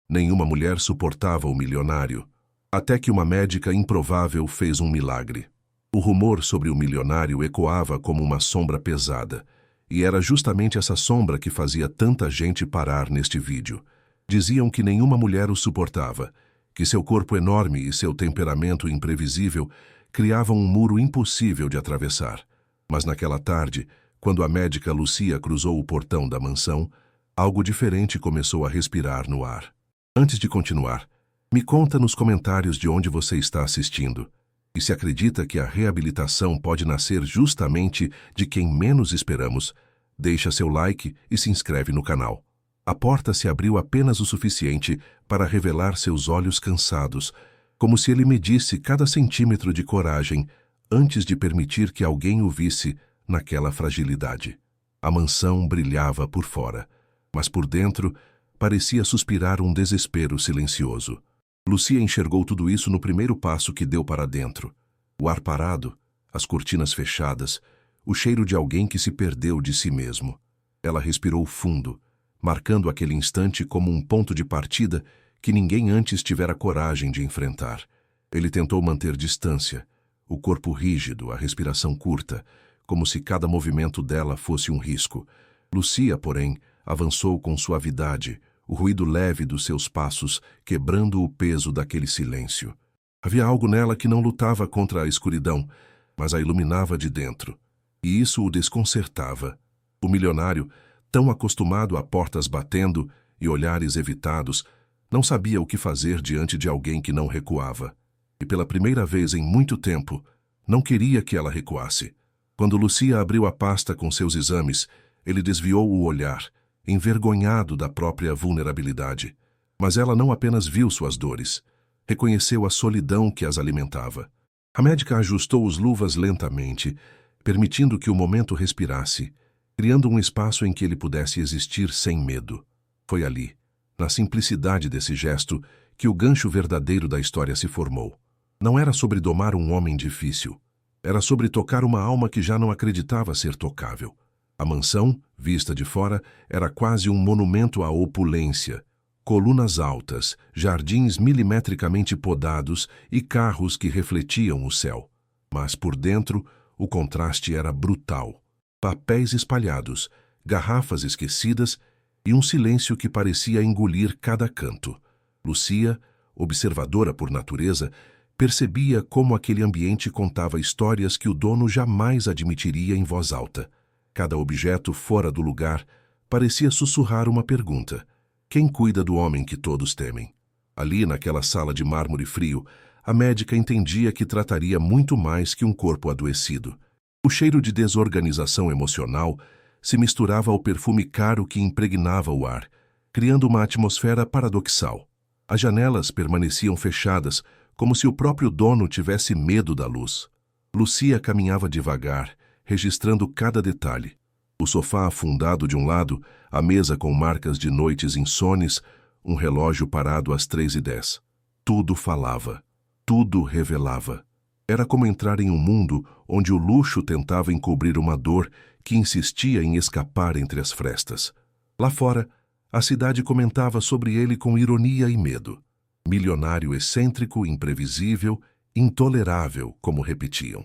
Nenhuma mulher suportava o milionário, até que uma médica improvável fez um milagre. O rumor sobre o milionário ecoava como uma sombra pesada, e era justamente essa sombra que fazia tanta gente parar neste vídeo. Diziam que nenhuma mulher o suportava, que seu corpo enorme e seu temperamento imprevisível criavam um muro impossível de atravessar. Mas naquela tarde, quando a médica Lucia cruzou o portão da mansão, algo diferente começou a respirar no ar. Antes de continuar, me conta nos comentários de onde você está assistindo e se acredita que a reabilitação pode nascer justamente de quem menos esperamos. Deixa seu like e se inscreve no canal. A porta se abriu apenas o suficiente para revelar seus olhos cansados, como se ele medisse cada centímetro de coragem antes de permitir que alguém o visse naquela fragilidade. A mansão brilhava por fora, mas por dentro parecia suspirar um desespero silencioso. Lucia enxergou tudo isso no primeiro passo que deu para dentro. O ar parado, as cortinas fechadas, o cheiro de alguém que se perdeu de si mesmo. Ela respirou fundo, marcando aquele instante como um ponto de partida que ninguém antes tivera coragem de enfrentar. Ele tentou manter distância, o corpo rígido, a respiração curta, como se cada movimento dela fosse um risco. Lucia, porém, avançou com suavidade, o ruído leve dos seus passos quebrando o peso daquele silêncio. Havia algo nela que não lutava contra a escuridão, mas a iluminava de dentro. E isso o desconcertava. O milionário, tão acostumado a portas batendo e olhares evitados, não sabia o que fazer diante de alguém que não recuava. E pela primeira vez em muito tempo, não queria que ela recuasse. Quando Lucia abriu a pasta com seus exames, ele desviou o olhar, envergonhado da própria vulnerabilidade. Mas ela não apenas viu suas dores, reconheceu a solidão que as alimentava. A médica ajustou os luvas lentamente, permitindo que o momento respirasse, criando um espaço em que ele pudesse existir sem medo. Foi ali, na simplicidade desse gesto, que o gancho verdadeiro da história se formou. Não era sobre domar um homem difícil. Era sobre tocar uma alma que já não acreditava ser tocável. A mansão, vista de fora, era quase um monumento à opulência. Colunas altas, jardins milimetricamente podados e carros que refletiam o céu. Mas por dentro, o contraste era brutal. Papéis espalhados, garrafas esquecidas e um silêncio que parecia engolir cada canto. Lucia, observadora por natureza, percebia como aquele ambiente contava histórias que o dono jamais admitiria em voz alta. Cada objeto fora do lugar parecia sussurrar uma pergunta. Quem cuida do homem que todos temem? Ali, naquela sala de mármore frio, a médica entendia que trataria muito mais que um corpo adoecido. O cheiro de desorganização emocional se misturava ao perfume caro que impregnava o ar, criando uma atmosfera paradoxal. As janelas permaneciam fechadas, como se o próprio dono tivesse medo da luz. Lucia caminhava devagar, registrando cada detalhe. O sofá afundado de um lado, a mesa com marcas de noites insones, um relógio parado às 3:10. Tudo falava, tudo revelava. Era como entrar em um mundo onde o luxo tentava encobrir uma dor que insistia em escapar entre as frestas. Lá fora, a cidade comentava sobre ele com ironia e medo. Milionário excêntrico, imprevisível, intolerável, como repetiam.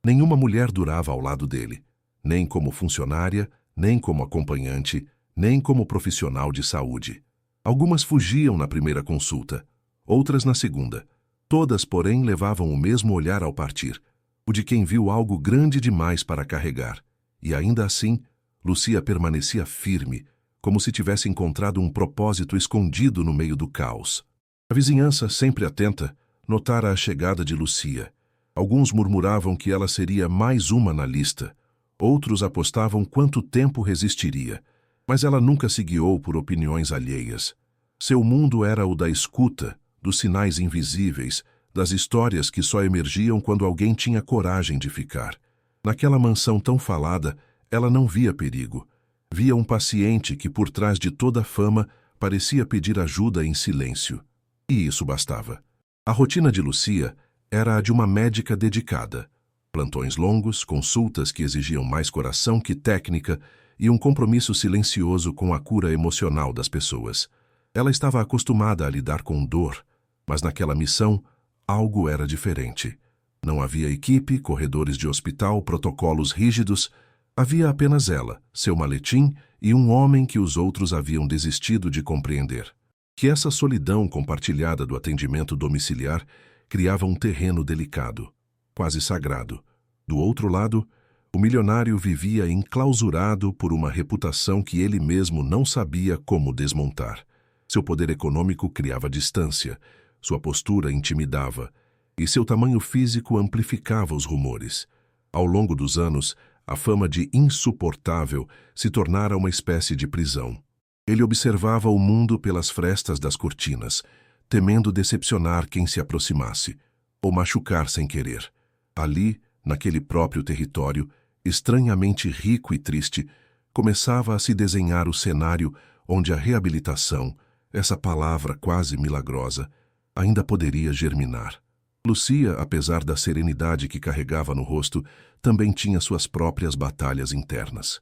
Nenhuma mulher durava ao lado dele, nem como funcionária, nem como acompanhante, nem como profissional de saúde. Algumas fugiam na primeira consulta, outras na segunda. Todas, porém, levavam o mesmo olhar ao partir, o de quem viu algo grande demais para carregar. E ainda assim, Lucia permanecia firme, como se tivesse encontrado um propósito escondido no meio do caos. A vizinhança, sempre atenta, notara a chegada de Lucia. Alguns murmuravam que ela seria mais uma na lista. Outros apostavam quanto tempo resistiria. Mas ela nunca se guiou por opiniões alheias. Seu mundo era o da escuta, dos sinais invisíveis, das histórias que só emergiam quando alguém tinha coragem de ficar. Naquela mansão tão falada, ela não via perigo. Via um paciente que, por trás de toda a fama, parecia pedir ajuda em silêncio. E isso bastava. A rotina de Lucia era a de uma médica dedicada. Plantões longos, consultas que exigiam mais coração que técnica e um compromisso silencioso com a cura emocional das pessoas. Ela estava acostumada a lidar com dor, mas naquela missão, algo era diferente. Não havia equipe, corredores de hospital, protocolos rígidos. Havia apenas ela, seu maletim e um homem que os outros haviam desistido de compreender. Que essa solidão compartilhada do atendimento domiciliar criava um terreno delicado, quase sagrado. Do outro lado, o milionário vivia enclausurado por uma reputação que ele mesmo não sabia como desmontar. Seu poder econômico criava distância, sua postura intimidava, e seu tamanho físico amplificava os rumores. Ao longo dos anos, a fama de insuportável se tornara uma espécie de prisão. Ele observava o mundo pelas frestas das cortinas, temendo decepcionar quem se aproximasse, ou machucar sem querer. Ali, naquele próprio território, estranhamente rico e triste, começava a se desenhar o cenário onde a reabilitação, essa palavra quase milagrosa, ainda poderia germinar. Lucia, apesar da serenidade que carregava no rosto, também tinha suas próprias batalhas internas.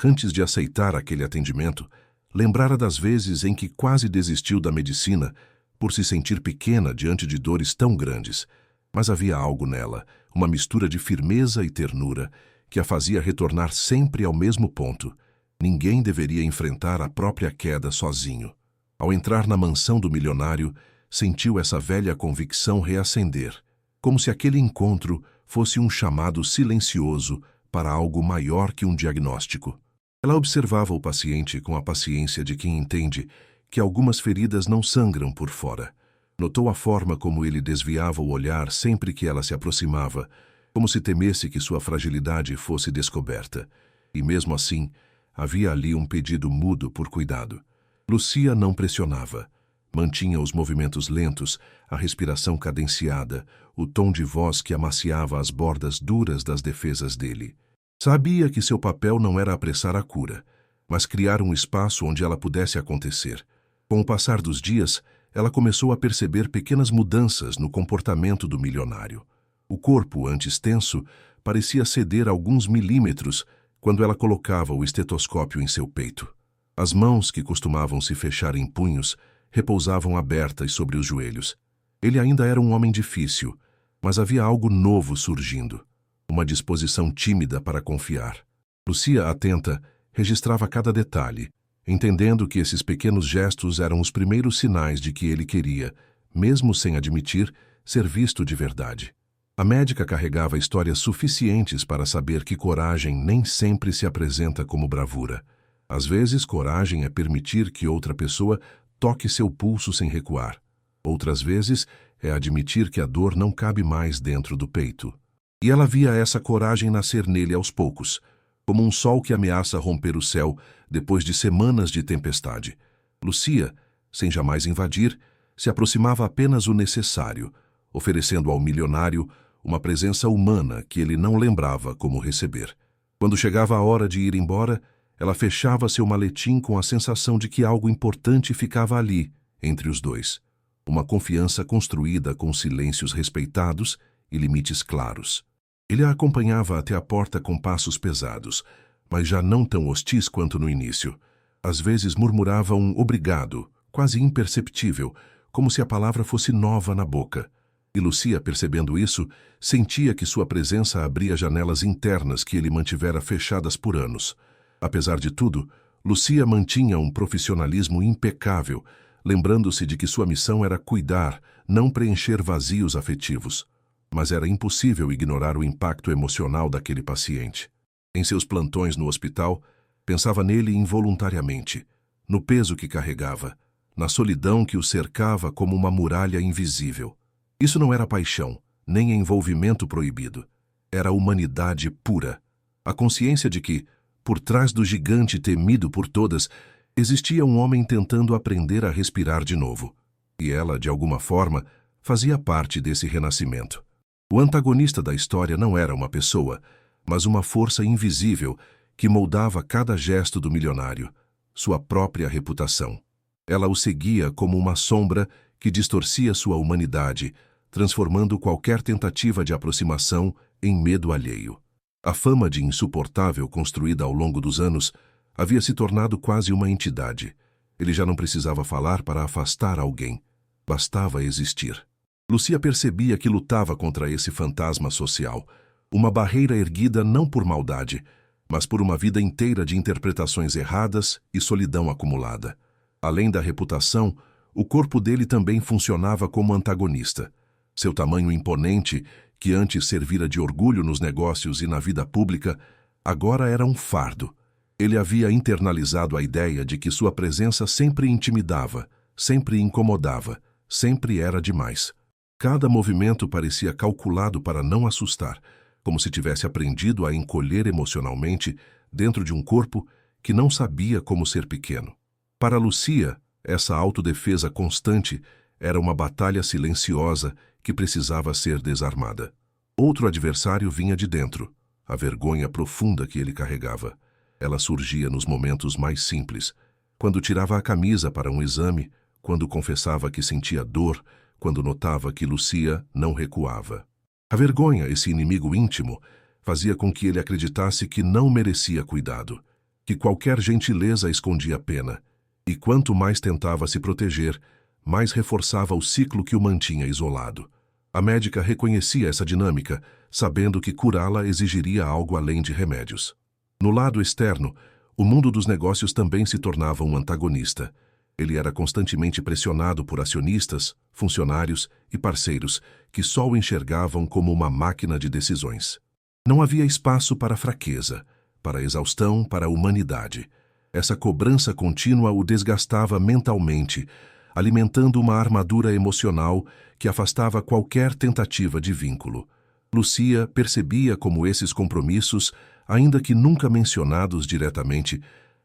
Antes de aceitar aquele atendimento, lembrara das vezes em que quase desistiu da medicina por se sentir pequena diante de dores tão grandes, mas havia algo nela, uma mistura de firmeza e ternura, que a fazia retornar sempre ao mesmo ponto. Ninguém deveria enfrentar a própria queda sozinho. Ao entrar na mansão do milionário, sentiu essa velha convicção reacender, como se aquele encontro fosse um chamado silencioso para algo maior que um diagnóstico. Ela observava o paciente com a paciência de quem entende que algumas feridas não sangram por fora. Notou a forma como ele desviava o olhar sempre que ela se aproximava, como se temesse que sua fragilidade fosse descoberta. E mesmo assim, havia ali um pedido mudo por cuidado. Lucia não pressionava. Mantinha os movimentos lentos, a respiração cadenciada, o tom de voz que amaciava as bordas duras das defesas dele. Sabia que seu papel não era apressar a cura, mas criar um espaço onde ela pudesse acontecer. Com o passar dos dias, ela começou a perceber pequenas mudanças no comportamento do milionário. O corpo, antes tenso, parecia ceder alguns milímetros quando ela colocava o estetoscópio em seu peito. As mãos, que costumavam se fechar em punhos, repousavam abertas sobre os joelhos. Ele ainda era um homem difícil, mas havia algo novo surgindo, uma disposição tímida para confiar. Lucia, atenta, registrava cada detalhe, entendendo que esses pequenos gestos eram os primeiros sinais de que ele queria, mesmo sem admitir, ser visto de verdade. A médica carregava histórias suficientes para saber que coragem nem sempre se apresenta como bravura. Às vezes, coragem é permitir que outra pessoa toque seu pulso sem recuar. Outras vezes, é admitir que a dor não cabe mais dentro do peito. E ela via essa coragem nascer nele aos poucos, como um sol que ameaça romper o céu depois de semanas de tempestade. Lucia, sem jamais invadir, se aproximava apenas o necessário, oferecendo ao milionário uma presença humana que ele não lembrava como receber. Quando chegava a hora de ir embora, ela fechava seu maletim com a sensação de que algo importante ficava ali, entre os dois. Uma confiança construída com silêncios respeitados e limites claros. Ele a acompanhava até a porta com passos pesados, mas já não tão hostis quanto no início. Às vezes murmurava um obrigado, quase imperceptível, como se a palavra fosse nova na boca. E Lucia, percebendo isso, sentia que sua presença abria janelas internas que ele mantivera fechadas por anos. Apesar de tudo, Lucia mantinha um profissionalismo impecável, lembrando-se de que sua missão era cuidar, não preencher vazios afetivos. Mas era impossível ignorar o impacto emocional daquele paciente. Em seus plantões no hospital, pensava nele involuntariamente, no peso que carregava, na solidão que o cercava como uma muralha invisível. Isso não era paixão, nem envolvimento proibido. Era humanidade pura. A consciência de que, por trás do gigante temido por todas, existia um homem tentando aprender a respirar de novo. E ela, de alguma forma, fazia parte desse renascimento. O antagonista da história não era uma pessoa, mas uma força invisível que moldava cada gesto do milionário, sua própria reputação. Ela o seguia como uma sombra que distorcia sua humanidade, transformando qualquer tentativa de aproximação em medo alheio. A fama de insuportável construída ao longo dos anos havia se tornado quase uma entidade. Ele já não precisava falar para afastar alguém. Bastava existir. Lúcia percebia que lutava contra esse fantasma social, uma barreira erguida não por maldade, mas por uma vida inteira de interpretações erradas e solidão acumulada. Além da reputação, o corpo dele também funcionava como antagonista. Seu tamanho imponente, que antes servira de orgulho nos negócios e na vida pública, agora era um fardo. Ele havia internalizado a ideia de que sua presença sempre intimidava, sempre incomodava, sempre era demais. Cada movimento parecia calculado para não assustar, como se tivesse aprendido a encolher emocionalmente dentro de um corpo que não sabia como ser pequeno. Para Lúcia, essa autodefesa constante era uma batalha silenciosa que precisava ser desarmada. Outro adversário vinha de dentro, a vergonha profunda que ele carregava. Ela surgia nos momentos mais simples, quando tirava a camisa para um exame, quando confessava que sentia dor, quando notava que Lúcia não recuava. A vergonha, esse inimigo íntimo, fazia com que ele acreditasse que não merecia cuidado, que qualquer gentileza escondia pena, e quanto mais tentava se proteger, mais reforçava o ciclo que o mantinha isolado. A médica reconhecia essa dinâmica, sabendo que curá-la exigiria algo além de remédios. No lado externo, o mundo dos negócios também se tornava um antagonista. Ele era constantemente pressionado por acionistas, funcionários e parceiros que só o enxergavam como uma máquina de decisões. Não havia espaço para fraqueza, para exaustão, para humanidade. Essa cobrança contínua o desgastava mentalmente, alimentando uma armadura emocional que afastava qualquer tentativa de vínculo. Lúcia percebia como esses compromissos, ainda que nunca mencionados diretamente,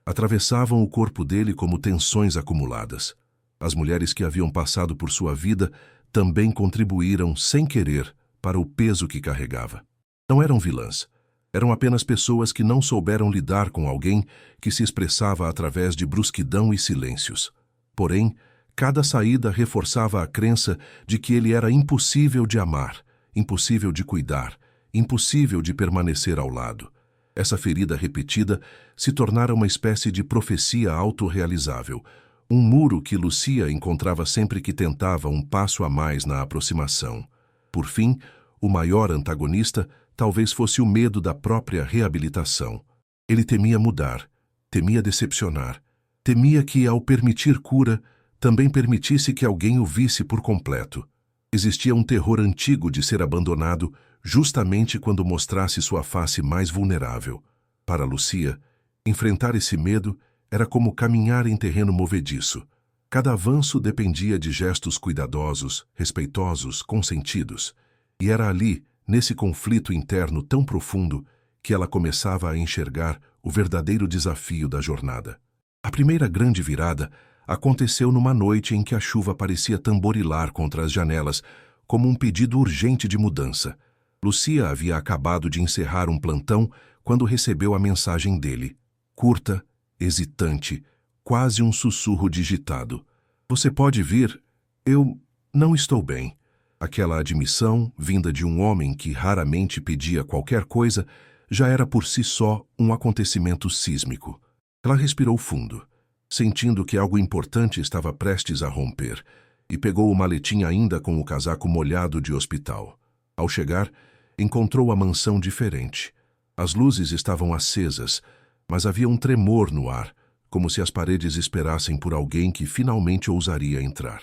atravessavam o corpo dele como tensões acumuladas. As mulheres que haviam passado por sua vida também contribuíram, sem querer, para o peso que carregava. Não eram vilãs. Eram apenas pessoas que não souberam lidar com alguém que se expressava através de brusquidão e silêncios. Porém, cada saída reforçava a crença de que ele era impossível de amar, impossível de cuidar, impossível de permanecer ao lado. Essa ferida repetida se tornara uma espécie de profecia autorrealizável, um muro que Lúcia encontrava sempre que tentava um passo a mais na aproximação. Por fim, o maior antagonista talvez fosse o medo da própria reabilitação. Ele temia mudar, temia decepcionar, temia que, ao permitir cura, também permitisse que alguém o visse por completo. Existia um terror antigo de ser abandonado justamente quando mostrasse sua face mais vulnerável. Para Lúcia, enfrentar esse medo era como caminhar em terreno movediço. Cada avanço dependia de gestos cuidadosos, respeitosos, consentidos. E era ali, nesse conflito interno tão profundo, que ela começava a enxergar o verdadeiro desafio da jornada. A primeira grande virada aconteceu numa noite em que a chuva parecia tamborilar contra as janelas, como um pedido urgente de mudança. Lúcia havia acabado de encerrar um plantão quando recebeu a mensagem dele. Curta, hesitante, quase um sussurro digitado. "Você pode vir? Eu não estou bem." Aquela admissão, vinda de um homem que raramente pedia qualquer coisa, já era por si só um acontecimento sísmico. Ela respirou fundo, sentindo que algo importante estava prestes a romper, e pegou o maletim ainda com o casaco molhado de hospital. Ao chegar, encontrou a mansão diferente. As luzes estavam acesas, mas havia um tremor no ar, como se as paredes esperassem por alguém que finalmente ousaria entrar.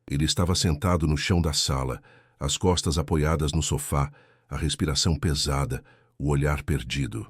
Ele estava sentado no chão da sala, as costas apoiadas no sofá, a respiração pesada, o olhar perdido.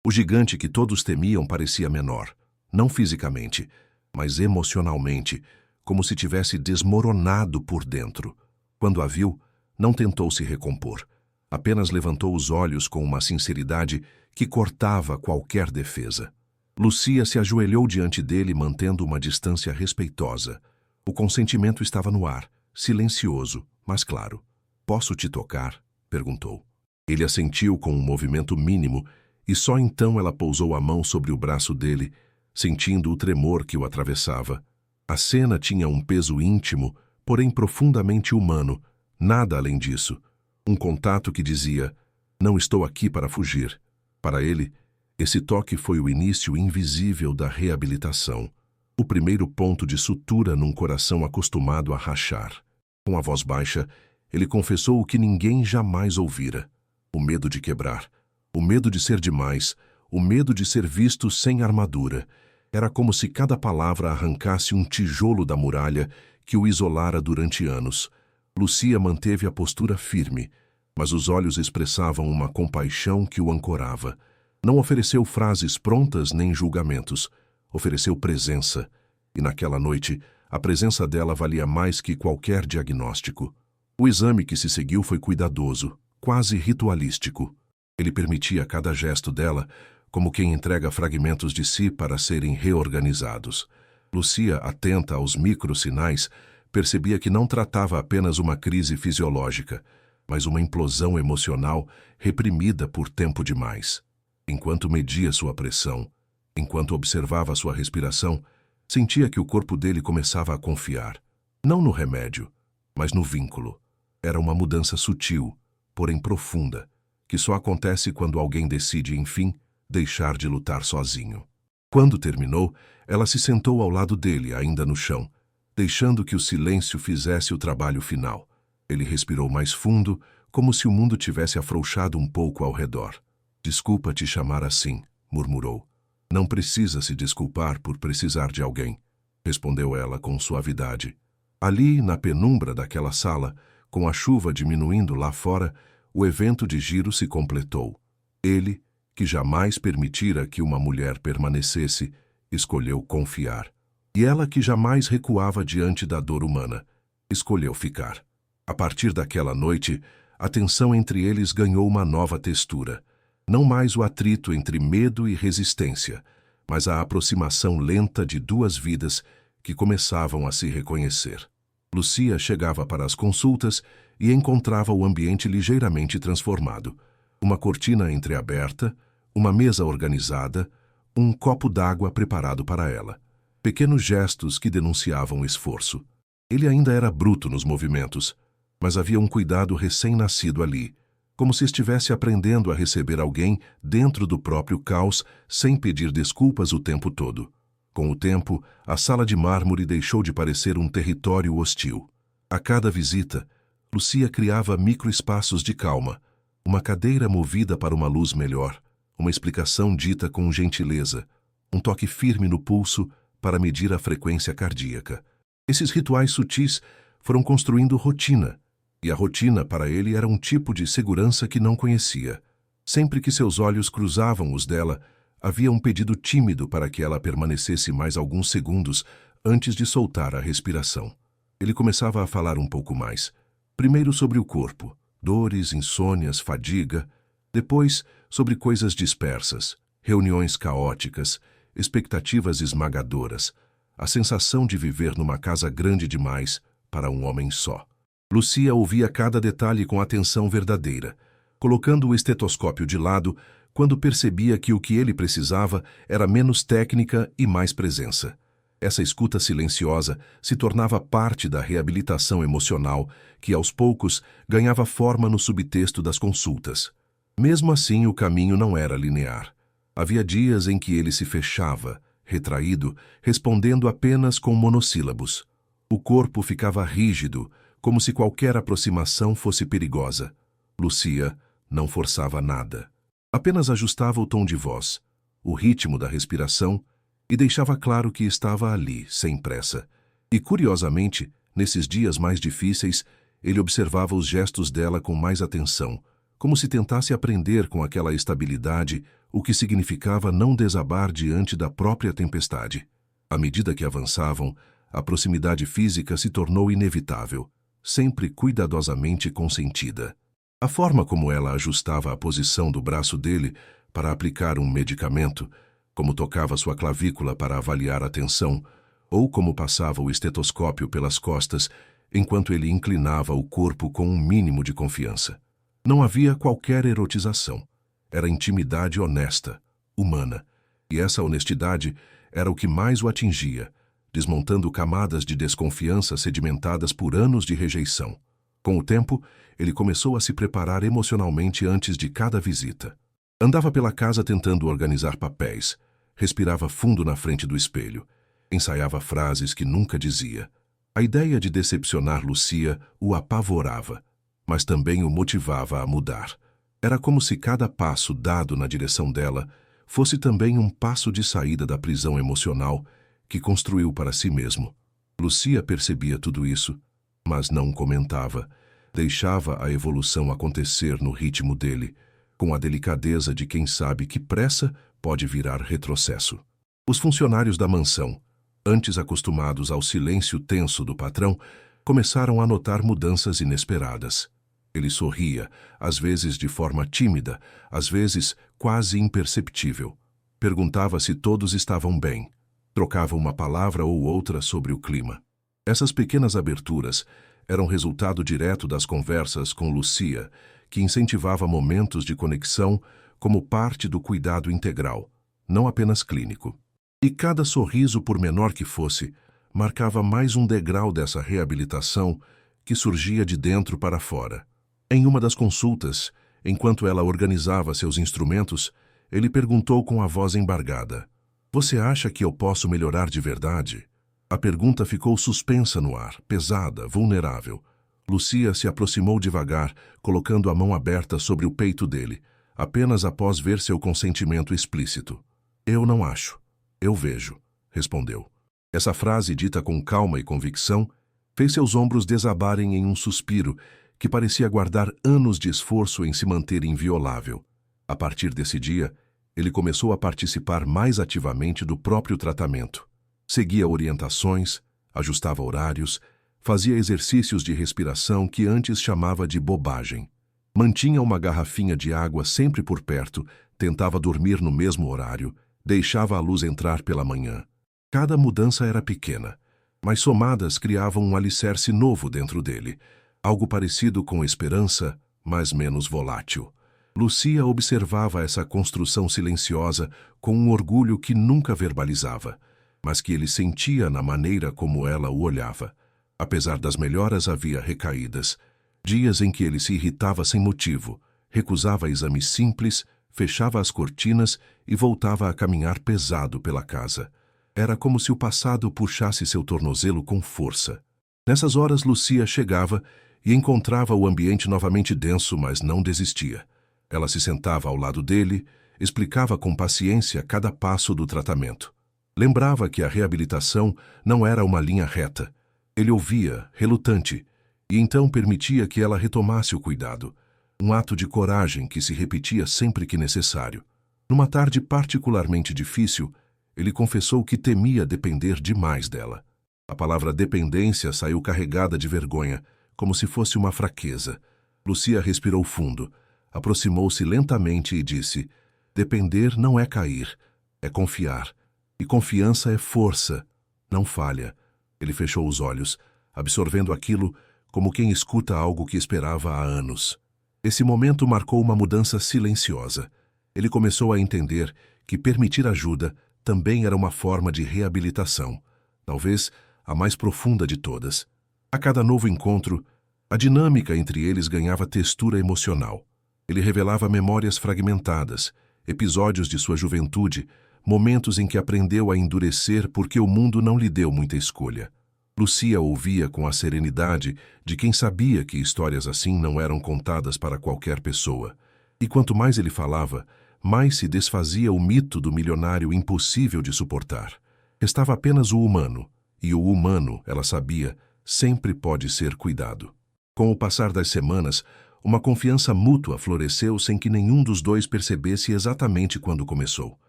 O gigante que todos temiam parecia menor, não fisicamente, mas emocionalmente, como se tivesse desmoronado por dentro. Quando a viu, não tentou se recompor. Apenas levantou os olhos com uma sinceridade que cortava qualquer defesa. Lúcia se ajoelhou diante dele, mantendo uma distância respeitosa. O consentimento estava no ar, silencioso, mas claro. "Posso te tocar?" perguntou. Ele assentiu com um movimento mínimo, e só então ela pousou a mão sobre o braço dele, sentindo o tremor que o atravessava. A cena tinha um peso íntimo, porém profundamente humano, nada além disso. Um contato que dizia: "Não estou aqui para fugir." Para ele, esse toque foi o início invisível da reabilitação. O primeiro ponto de sutura num coração acostumado a rachar. Com a voz baixa, ele confessou o que ninguém jamais ouvira. O medo de quebrar, o medo de ser demais, o medo de ser visto sem armadura. Era como se cada palavra arrancasse um tijolo da muralha que o isolara durante anos. Lucia manteve a postura firme, mas os olhos expressavam uma compaixão que o ancorava. Não ofereceu frases prontas nem julgamentos. Ofereceu presença. E naquela noite, a presença dela valia mais que qualquer diagnóstico. O exame que se seguiu foi cuidadoso, quase ritualístico. Ele permitia cada gesto dela, como quem entrega fragmentos de si para serem reorganizados. Lucia, atenta aos microsinais, percebia que não tratava apenas uma crise fisiológica, mas uma implosão emocional reprimida por tempo demais. Enquanto media sua pressão, enquanto observava sua respiração, sentia que o corpo dele começava a confiar. Não no remédio, mas no vínculo. Era uma mudança sutil, porém profunda, que só acontece quando alguém decide, enfim, deixar de lutar sozinho. Quando terminou, ela se sentou ao lado dele, ainda no chão, deixando que o silêncio fizesse o trabalho final. Ele respirou mais fundo, como se o mundo tivesse afrouxado um pouco ao redor. "Desculpa te chamar assim", murmurou. "Não precisa se desculpar por precisar de alguém", respondeu ela com suavidade. Ali, na penumbra daquela sala, com a chuva diminuindo lá fora, o evento de giro se completou. Ele, que jamais permitira que uma mulher permanecesse, escolheu confiar. E ela, que jamais recuava diante da dor humana, escolheu ficar. A partir daquela noite, a tensão entre eles ganhou uma nova textura. Não mais o atrito entre medo e resistência, mas a aproximação lenta de duas vidas que começavam a se reconhecer. Lucia chegava para as consultas e encontrava o ambiente ligeiramente transformado. Uma cortina entreaberta, uma mesa organizada, um copo d'água preparado para ela. Pequenos gestos que denunciavam esforço. Ele ainda era bruto nos movimentos, mas havia um cuidado recém-nascido ali, como se estivesse aprendendo a receber alguém dentro do próprio caos sem pedir desculpas o tempo todo. Com o tempo, a sala de mármore deixou de parecer um território hostil. A cada visita, Lucia criava microespaços de calma, uma cadeira movida para uma luz melhor, uma explicação dita com gentileza, um toque firme no pulso para medir a frequência cardíaca. Esses rituais sutis foram construindo rotina, e a rotina para ele era um tipo de segurança que não conhecia. Sempre que seus olhos cruzavam os dela, havia um pedido tímido para que ela permanecesse mais alguns segundos antes de soltar a respiração. Ele começava a falar um pouco mais. Primeiro sobre o corpo, dores, insônias, fadiga. Depois sobre coisas dispersas, reuniões caóticas, expectativas esmagadoras, a sensação de viver numa casa grande demais para um homem só. Lucia ouvia cada detalhe com atenção verdadeira, colocando o estetoscópio de lado quando percebia que o que ele precisava era menos técnica e mais presença. Essa escuta silenciosa se tornava parte da reabilitação emocional que, aos poucos, ganhava forma no subtexto das consultas. Mesmo assim, o caminho não era linear. Havia dias em que ele se fechava, retraído, respondendo apenas com monossílabos. O corpo ficava rígido, como se qualquer aproximação fosse perigosa. Lucia não forçava nada. Apenas ajustava o tom de voz, o ritmo da respiração e deixava claro que estava ali, sem pressa. E, curiosamente, nesses dias mais difíceis, ele observava os gestos dela com mais atenção, como se tentasse aprender com aquela estabilidade o que significava não desabar diante da própria tempestade. À medida que avançavam, a proximidade física se tornou inevitável, sempre cuidadosamente consentida. A forma como ela ajustava a posição do braço dele para aplicar um medicamento, como tocava sua clavícula para avaliar a tensão, ou como passava o estetoscópio pelas costas enquanto ele inclinava o corpo com um mínimo de confiança. Não havia qualquer erotização. Era intimidade honesta, humana, e essa honestidade era o que mais o atingia, desmontando camadas de desconfiança sedimentadas por anos de rejeição. Com o tempo, ele começou a se preparar emocionalmente antes de cada visita. Andava pela casa tentando organizar papéis, respirava fundo na frente do espelho. Ensaiava frases que nunca dizia. A ideia de decepcionar Lucia o apavorava, mas também o motivava a mudar. Era como se cada passo dado na direção dela fosse também um passo de saída da prisão emocional que construiu para si mesmo. Lucia percebia tudo isso, mas não comentava. Deixava a evolução acontecer no ritmo dele, com a delicadeza de quem sabe que pressa pode virar retrocesso. Os funcionários da mansão, antes acostumados ao silêncio tenso do patrão, começaram a notar mudanças inesperadas. Ele sorria, às vezes de forma tímida, às vezes quase imperceptível. Perguntava se todos estavam bem. Trocava uma palavra ou outra sobre o clima. Essas pequenas aberturas eram resultado direto das conversas com Lucia, que incentivava momentos de conexão como parte do cuidado integral, não apenas clínico. E cada sorriso, por menor que fosse, marcava mais um degrau dessa reabilitação que surgia de dentro para fora. Em uma das consultas, enquanto ela organizava seus instrumentos, ele perguntou com a voz embargada: "Você acha que eu posso melhorar de verdade?" A pergunta ficou suspensa no ar, pesada, vulnerável. Lucia se aproximou devagar, colocando a mão aberta sobre o peito dele, apenas após ver seu consentimento explícito. "Eu não acho. Eu vejo", respondeu. Essa frase, dita com calma e convicção, fez seus ombros desabarem em um suspiro que parecia guardar anos de esforço em se manter inviolável. A partir desse dia, ele começou a participar mais ativamente do próprio tratamento. Seguia orientações, ajustava horários, fazia exercícios de respiração que antes chamava de bobagem. Mantinha uma garrafinha de água sempre por perto, tentava dormir no mesmo horário, deixava a luz entrar pela manhã. Cada mudança era pequena, mas somadas criavam um alicerce novo dentro dele, algo parecido com esperança, mas menos volátil. Lucia observava essa construção silenciosa com um orgulho que nunca verbalizava, mas que ele sentia na maneira como ela o olhava. Apesar das melhoras, havia recaídas, dias em que ele se irritava sem motivo, recusava exames simples, fechava as cortinas e voltava a caminhar pesado pela casa. Era como se o passado puxasse seu tornozelo com força. Nessas horas, Lucia chegava e encontrava o ambiente novamente denso, mas não desistia. Ela se sentava ao lado dele, explicava com paciência cada passo do tratamento. Lembrava que a reabilitação não era uma linha reta. Ele ouvia, relutante, e então permitia que ela retomasse o cuidado. Um ato de coragem que se repetia sempre que necessário. Numa tarde particularmente difícil, ele confessou que temia depender demais dela. A palavra dependência saiu carregada de vergonha, como se fosse uma fraqueza. Lucia respirou fundo, aproximou-se lentamente e disse: "Depender não é cair, é confiar. E confiança é força, não falha." Ele fechou os olhos, absorvendo aquilo como quem escuta algo que esperava há anos. Esse momento marcou uma mudança silenciosa. Ele começou a entender que permitir ajuda também era uma forma de reabilitação, talvez a mais profunda de todas. A cada novo encontro, a dinâmica entre eles ganhava textura emocional. Ele revelava memórias fragmentadas, episódios de sua juventude, momentos em que aprendeu a endurecer porque o mundo não lhe deu muita escolha. Lucia ouvia com a serenidade de quem sabia que histórias assim não eram contadas para qualquer pessoa. E quanto mais ele falava, mais se desfazia o mito do milionário impossível de suportar. Restava apenas o humano, e o humano, ela sabia, sempre pode ser cuidado. Com o passar das semanas, uma confiança mútua floresceu sem que nenhum dos dois percebesse exatamente quando começou.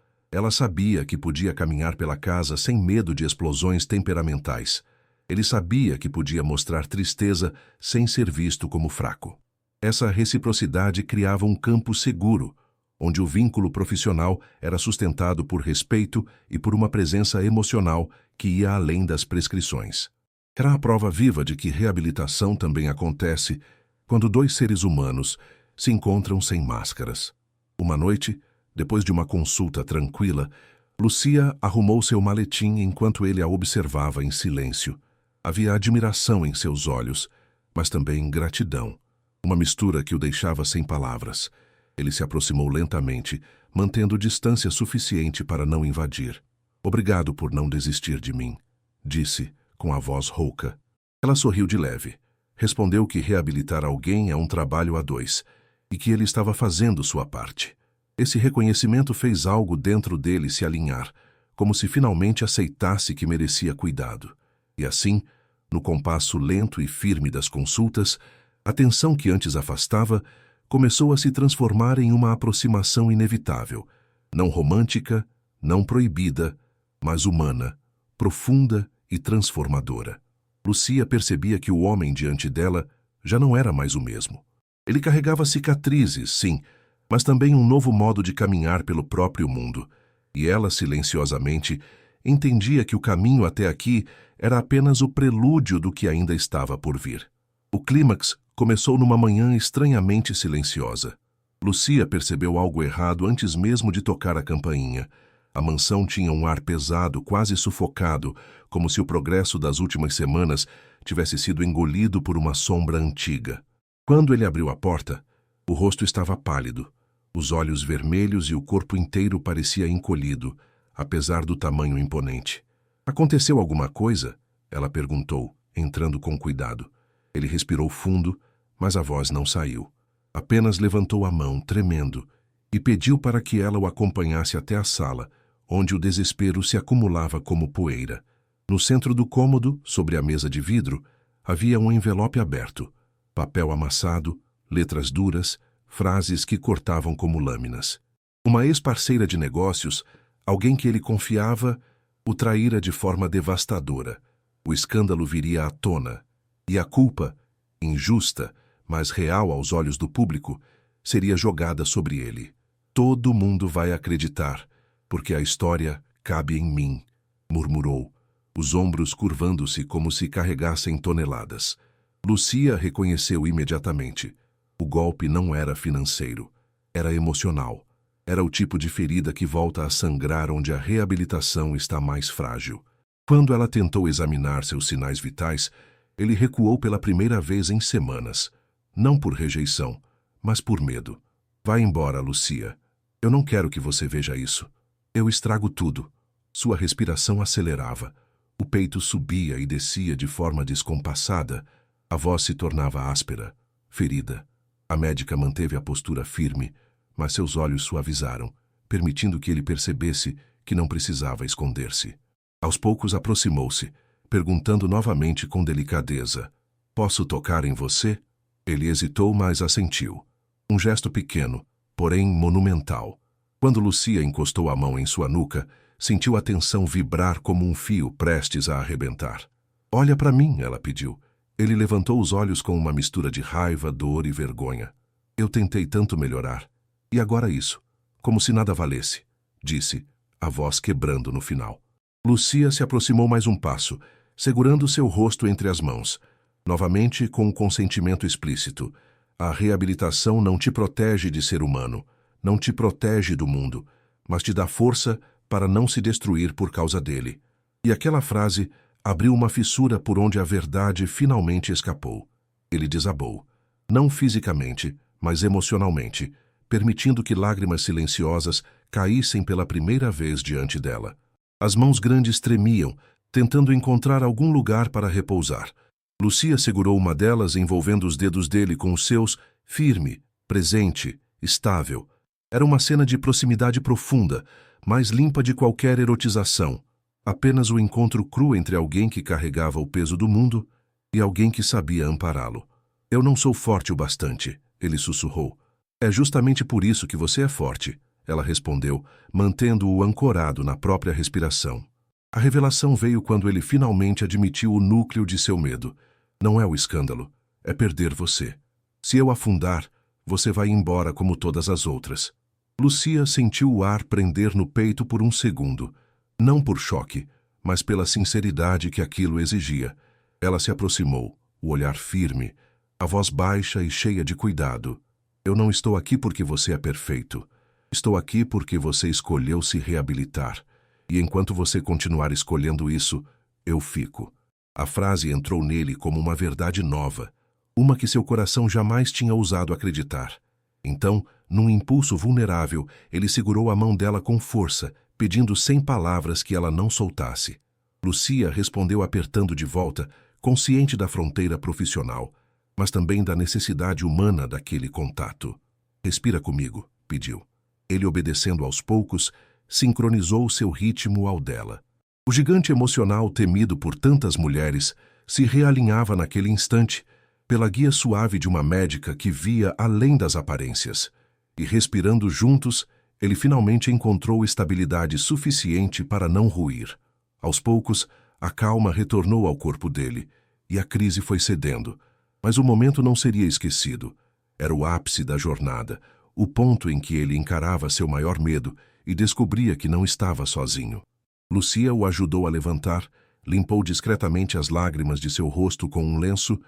Ela sabia que podia caminhar pela casa sem medo de explosões temperamentais. Ele sabia que podia mostrar tristeza sem ser visto como fraco. Essa reciprocidade criava um campo seguro, onde o vínculo profissional era sustentado por respeito e por uma presença emocional que ia além das prescrições. Era a prova viva de que reabilitação também acontece quando dois seres humanos se encontram sem máscaras. Uma noite, depois de uma consulta tranquila, Lucia arrumou seu maletim enquanto ele a observava em silêncio. Havia admiração em seus olhos, mas também gratidão, uma mistura que o deixava sem palavras. Ele se aproximou lentamente, mantendo distância suficiente para não invadir. Obrigado por não desistir de mim, disse, com a voz rouca. Ela sorriu de leve. Respondeu que reabilitar alguém é um trabalho a dois, e que ele estava fazendo sua parte. Esse reconhecimento fez algo dentro dele se alinhar, como se finalmente aceitasse que merecia cuidado. E assim, no compasso lento e firme das consultas, a tensão que antes afastava começou a se transformar em uma aproximação inevitável, não romântica, não proibida, mas humana, profunda e transformadora. Lucia percebia que o homem diante dela já não era mais o mesmo. Ele carregava cicatrizes, sim, mas também um novo modo de caminhar pelo próprio mundo, e ela, silenciosamente, entendia que o caminho até aqui era apenas o prelúdio do que ainda estava por vir. O clímax começou numa manhã estranhamente silenciosa. Lucia percebeu algo errado antes mesmo de tocar a campainha. A mansão tinha um ar pesado, quase sufocado, como se o progresso das últimas semanas tivesse sido engolido por uma sombra antiga. Quando ele abriu a porta, o rosto estava pálido, os olhos vermelhos e o corpo inteiro parecia encolhido, apesar do tamanho imponente. Aconteceu alguma coisa? Ela perguntou, entrando com cuidado. Ele respirou fundo, mas a voz não saiu. Apenas levantou a mão, tremendo, e pediu para que ela o acompanhasse até a sala, onde o desespero se acumulava como poeira. No centro do cômodo, sobre a mesa de vidro, havia um envelope aberto, papel amassado, letras duras, frases que cortavam como lâminas. Uma ex-parceira de negócios, alguém que ele confiava, o traíra de forma devastadora. O escândalo viria à tona, e a culpa, injusta, mas real aos olhos do público, seria jogada sobre ele. Todo mundo vai acreditar, porque a história cabe em mim, murmurou, os ombros curvando-se como se carregassem toneladas. Lucia reconheceu imediatamente. O golpe não era financeiro, era emocional. Era o tipo de ferida que volta a sangrar onde a reabilitação está mais frágil. Quando ela tentou examinar seus sinais vitais, ele recuou pela primeira vez em semanas. Não por rejeição, mas por medo. Vá embora, Lucia. Eu não quero que você veja isso. Eu estrago tudo. Sua respiração acelerava. O peito subia e descia de forma descompassada. A voz se tornava áspera, ferida. A médica manteve a postura firme, mas seus olhos suavizaram, permitindo que ele percebesse que não precisava esconder-se. Aos poucos aproximou-se, perguntando novamente com delicadeza: "Posso tocar em você?" Ele hesitou, mas assentiu. Um gesto pequeno, porém monumental. Quando Lucia encostou a mão em sua nuca, sentiu a tensão vibrar como um fio prestes a arrebentar. "Olha para mim", ela pediu. Ele levantou os olhos com uma mistura de raiva, dor e vergonha. "Eu tentei tanto melhorar. E agora isso, como se nada valesse", disse, a voz quebrando no final. Lucia se aproximou mais um passo, segurando seu rosto entre as mãos. Novamente, com um consentimento explícito. A reabilitação não te protege de ser humano, não te protege do mundo, mas te dá força para não se destruir por causa dele. E aquela frase abriu uma fissura por onde a verdade finalmente escapou. Ele desabou. Não fisicamente, mas emocionalmente, permitindo que lágrimas silenciosas caíssem pela primeira vez diante dela. As mãos grandes tremiam, tentando encontrar algum lugar para repousar. Lucia segurou uma delas, envolvendo os dedos dele com os seus, firme, presente, estável. Era uma cena de proximidade profunda, mais limpa de qualquer erotização. Apenas o encontro cru entre alguém que carregava o peso do mundo e alguém que sabia ampará-lo. "Eu não sou forte o bastante", ele sussurrou. "É justamente por isso que você é forte", ela respondeu, mantendo-o ancorado na própria respiração. A revelação veio quando ele finalmente admitiu o núcleo de seu medo. "Não é o escândalo, é perder você. Se eu afundar, você vai embora como todas as outras." Lucia sentiu o ar prender no peito por um segundo, não por choque, mas pela sinceridade que aquilo exigia. Ela se aproximou, o olhar firme, a voz baixa e cheia de cuidado. "Eu não estou aqui porque você é perfeito. Estou aqui porque você escolheu se reabilitar. E enquanto você continuar escolhendo isso, eu fico." A frase entrou nele como uma verdade nova, uma que seu coração jamais tinha ousado acreditar. Então, num impulso vulnerável, ele segurou a mão dela com força, pedindo sem palavras que ela não soltasse. Lucia respondeu apertando de volta, consciente da fronteira profissional, mas também da necessidade humana daquele contato. Respira comigo, pediu. Ele, obedecendo aos poucos, sincronizou seu ritmo ao dela. O gigante emocional temido por tantas mulheres se realinhava naquele instante, pela guia suave de uma médica que via além das aparências. E respirando juntos, ele finalmente encontrou estabilidade suficiente para não ruir. Aos poucos, a calma retornou ao corpo dele, e a crise foi cedendo. Mas o momento não seria esquecido. Era o ápice da jornada, o ponto em que ele encarava seu maior medo e descobria que não estava sozinho. Lucia o ajudou a levantar, limpou discretamente as lágrimas de seu rosto com um lenço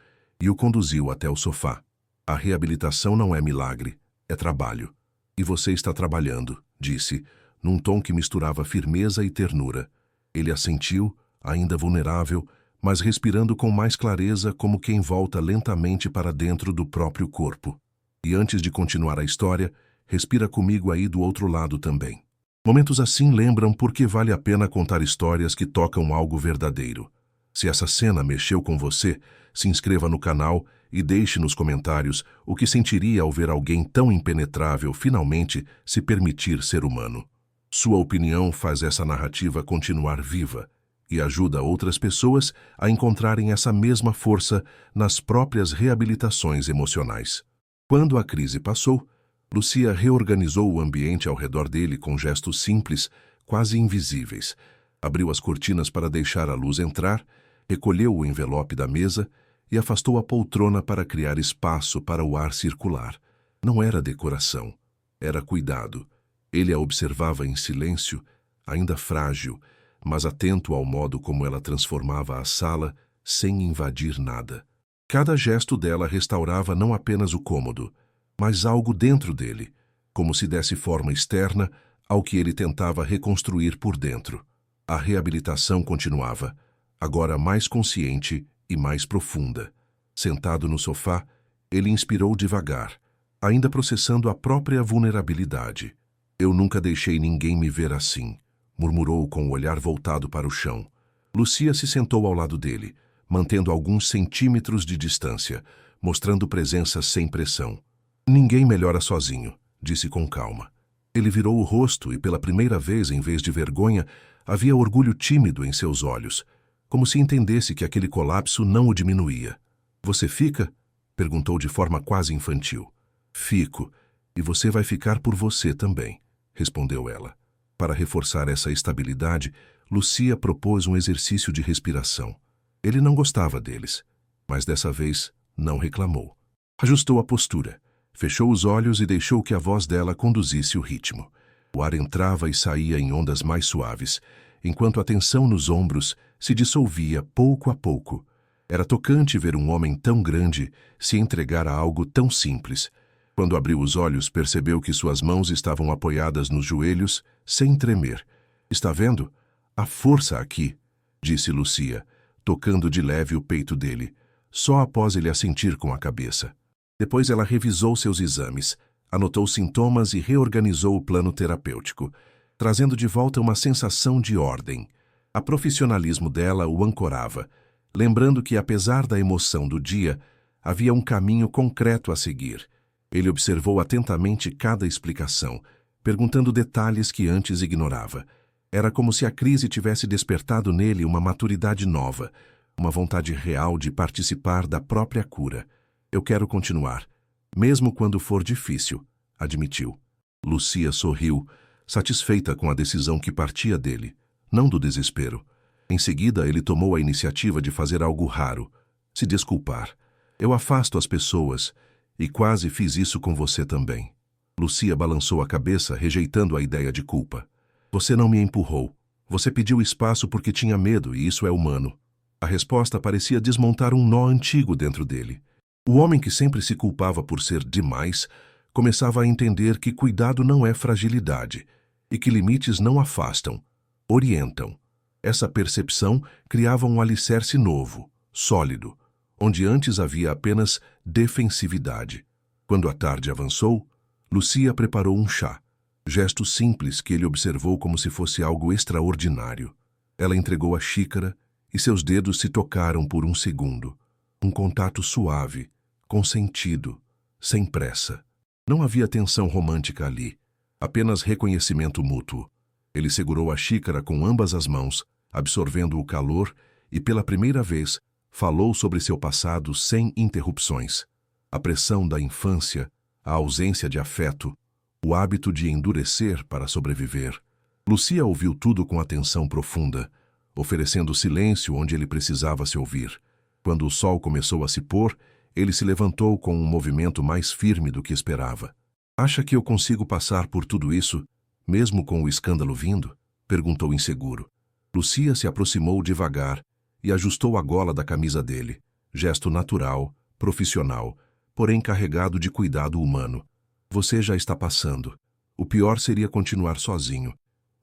e o conduziu até o sofá. A reabilitação não é milagre, é trabalho. E você está trabalhando, disse, num tom que misturava firmeza e ternura. Ele assentiu, ainda vulnerável, mas respirando com mais clareza, como quem volta lentamente para dentro do próprio corpo. E antes de continuar a história, respira comigo aí do outro lado também. Momentos assim lembram por que vale a pena contar histórias que tocam algo verdadeiro. Se essa cena mexeu com você, se inscreva no canal e deixe nos comentários o que sentiria ao ver alguém tão impenetrável finalmente se permitir ser humano. Sua opinião faz essa narrativa continuar viva e ajuda outras pessoas a encontrarem essa mesma força nas próprias reabilitações emocionais. Quando a crise passou, Lucia reorganizou o ambiente ao redor dele com gestos simples, quase invisíveis. Abriu as cortinas para deixar a luz entrar, recolheu o envelope da mesa e afastou a poltrona para criar espaço para o ar circular. Não era decoração, era cuidado. Ele a observava em silêncio, ainda frágil, mas atento ao modo como ela transformava a sala sem invadir nada. Cada gesto dela restaurava não apenas o cômodo, mas algo dentro dele, como se desse forma externa ao que ele tentava reconstruir por dentro. A reabilitação continuava, agora mais consciente e mais profunda. Sentado no sofá, ele inspirou devagar, ainda processando a própria vulnerabilidade. Eu nunca deixei ninguém me ver assim, murmurou com o olhar voltado para o chão. Lucia se sentou ao lado dele, mantendo alguns centímetros de distância, mostrando presença sem pressão. Ninguém melhora sozinho, disse com calma. Ele virou o rosto e, pela primeira vez, em vez de vergonha, havia orgulho tímido em seus olhos, como se entendesse que aquele colapso não o diminuía. Você fica? Perguntou de forma quase infantil. Fico, e você vai ficar por você também, respondeu ela. Para reforçar essa estabilidade, Lucia propôs um exercício de respiração. Ele não gostava deles, mas dessa vez não reclamou. Ajustou a postura. Fechou os olhos e deixou que a voz dela conduzisse o ritmo. O ar entrava e saía em ondas mais suaves, enquanto a tensão nos ombros se dissolvia pouco a pouco. Era tocante ver um homem tão grande se entregar a algo tão simples. Quando abriu os olhos, percebeu que suas mãos estavam apoiadas nos joelhos, sem tremer. Está vendo? A força aqui, disse Lucia, tocando de leve o peito dele, só após ele assentir com a cabeça. Depois ela revisou seus exames, anotou sintomas e reorganizou o plano terapêutico, trazendo de volta uma sensação de ordem. A profissionalismo dela o ancorava, lembrando que, apesar da emoção do dia, havia um caminho concreto a seguir. Ele observou atentamente cada explicação, perguntando detalhes que antes ignorava. Era como se a crise tivesse despertado nele uma maturidade nova, uma vontade real de participar da própria cura. Eu quero continuar, mesmo quando for difícil, admitiu. Lucia sorriu, satisfeita com a decisão que partia dele, não do desespero. Em seguida, ele tomou a iniciativa de fazer algo raro, se desculpar. Eu afasto as pessoas, e quase fiz isso com você também. Lucia balançou a cabeça, rejeitando a ideia de culpa. Você não me empurrou. Você pediu espaço porque tinha medo, e isso é humano. A resposta parecia desmontar um nó antigo dentro dele. O homem que sempre se culpava por ser demais começava a entender que cuidado não é fragilidade e que limites não afastam, orientam. Essa percepção criava um alicerce novo, sólido, onde antes havia apenas defensividade. Quando a tarde avançou, Lucia preparou um chá. Gesto simples que ele observou como se fosse algo extraordinário. Ela entregou a xícara e seus dedos se tocaram por um segundo. Um contato suave, consentido, sem pressa. Não havia tensão romântica ali, apenas reconhecimento mútuo. Ele segurou a xícara com ambas as mãos, absorvendo o calor, e pela primeira vez falou sobre seu passado sem interrupções. A pressão da infância, a ausência de afeto, o hábito de endurecer para sobreviver. Lucia ouviu tudo com atenção profunda, oferecendo silêncio onde ele precisava se ouvir. Quando o sol começou a se pôr, ele se levantou com um movimento mais firme do que esperava. "Acha que eu consigo passar por tudo isso, mesmo com o escândalo vindo?" perguntou inseguro. Lucia se aproximou devagar e ajustou a gola da camisa dele, gesto natural, profissional, porém carregado de cuidado humano. "Você já está passando. O pior seria continuar sozinho.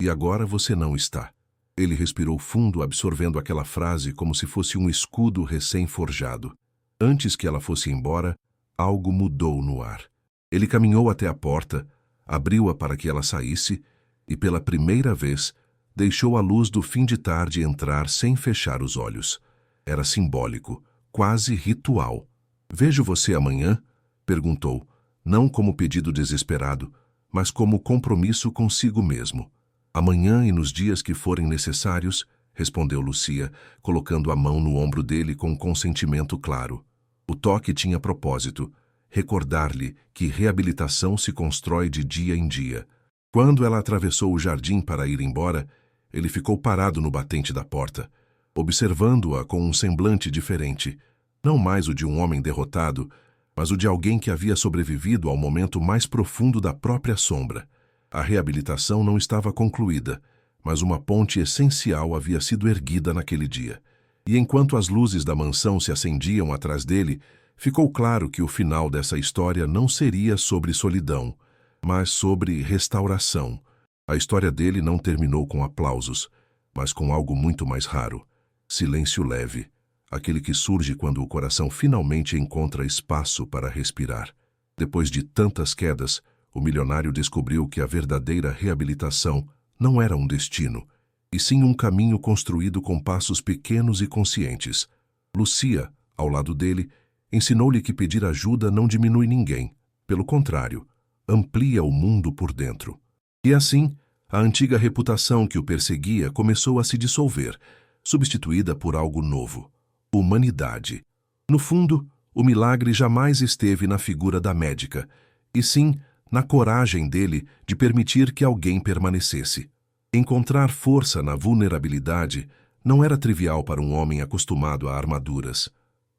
E agora você não está." Ele respirou fundo, absorvendo aquela frase como se fosse um escudo recém-forjado. Antes que ela fosse embora, algo mudou no ar. Ele caminhou até a porta, abriu-a para que ela saísse e, pela primeira vez, deixou a luz do fim de tarde entrar sem fechar os olhos. Era simbólico, quase ritual. "Vejo você amanhã?" perguntou, não como pedido desesperado, mas como compromisso consigo mesmo. "Amanhã e nos dias que forem necessários", respondeu Lucia, colocando a mão no ombro dele com consentimento claro. O toque tinha propósito, recordar-lhe que reabilitação se constrói de dia em dia. Quando ela atravessou o jardim para ir embora, ele ficou parado no batente da porta, observando-a com um semblante diferente, não mais o de um homem derrotado, mas o de alguém que havia sobrevivido ao momento mais profundo da própria sombra. A reabilitação não estava concluída, mas uma ponte essencial havia sido erguida naquele dia. E enquanto as luzes da mansão se acendiam atrás dele, ficou claro que o final dessa história não seria sobre solidão, mas sobre restauração. A história dele não terminou com aplausos, mas com algo muito mais raro: silêncio leve, aquele que surge quando o coração finalmente encontra espaço para respirar. Depois de tantas quedas, o milionário descobriu que a verdadeira reabilitação não era um destino, e sim um caminho construído com passos pequenos e conscientes. Lucia, ao lado dele, ensinou-lhe que pedir ajuda não diminui ninguém. Pelo contrário, amplia o mundo por dentro. E assim, a antiga reputação que o perseguia começou a se dissolver, substituída por algo novo: humanidade. No fundo, o milagre jamais esteve na figura da médica, e sim na coragem dele de permitir que alguém permanecesse. Encontrar força na vulnerabilidade não era trivial para um homem acostumado a armaduras,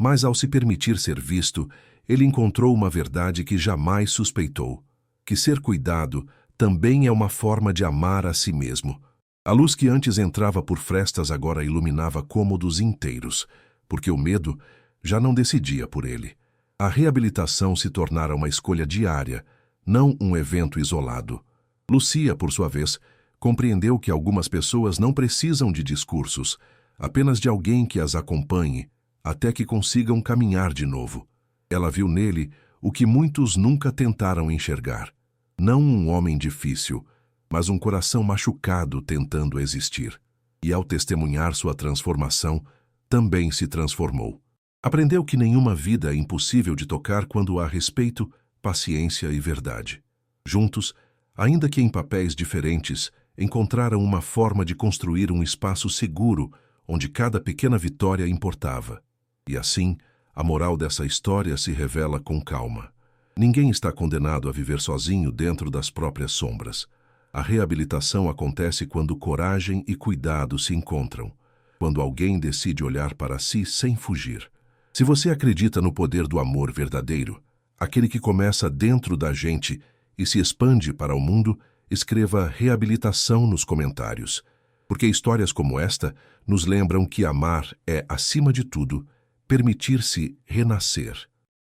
mas ao se permitir ser visto, ele encontrou uma verdade que jamais suspeitou: que ser cuidado também é uma forma de amar a si mesmo. A luz que antes entrava por frestas agora iluminava cômodos inteiros, porque o medo já não decidia por ele. A reabilitação se tornara uma escolha diária, não um evento isolado. Lucia, por sua vez, compreendeu que algumas pessoas não precisam de discursos, apenas de alguém que as acompanhe, até que consigam caminhar de novo. Ela viu nele o que muitos nunca tentaram enxergar: não um homem difícil, mas um coração machucado tentando existir. E ao testemunhar sua transformação, também se transformou. Aprendeu que nenhuma vida é impossível de tocar quando há respeito, paciência e verdade. Juntos, ainda que em papéis diferentes, encontraram uma forma de construir um espaço seguro onde cada pequena vitória importava. E assim, a moral dessa história se revela com calma. Ninguém está condenado a viver sozinho dentro das próprias sombras. A reabilitação acontece quando coragem e cuidado se encontram, quando alguém decide olhar para si sem fugir. Se você acredita no poder do amor verdadeiro, aquele que começa dentro da gente e se expande para o mundo, escreva reabilitação nos comentários, porque histórias como esta nos lembram que amar é, acima de tudo, permitir-se renascer.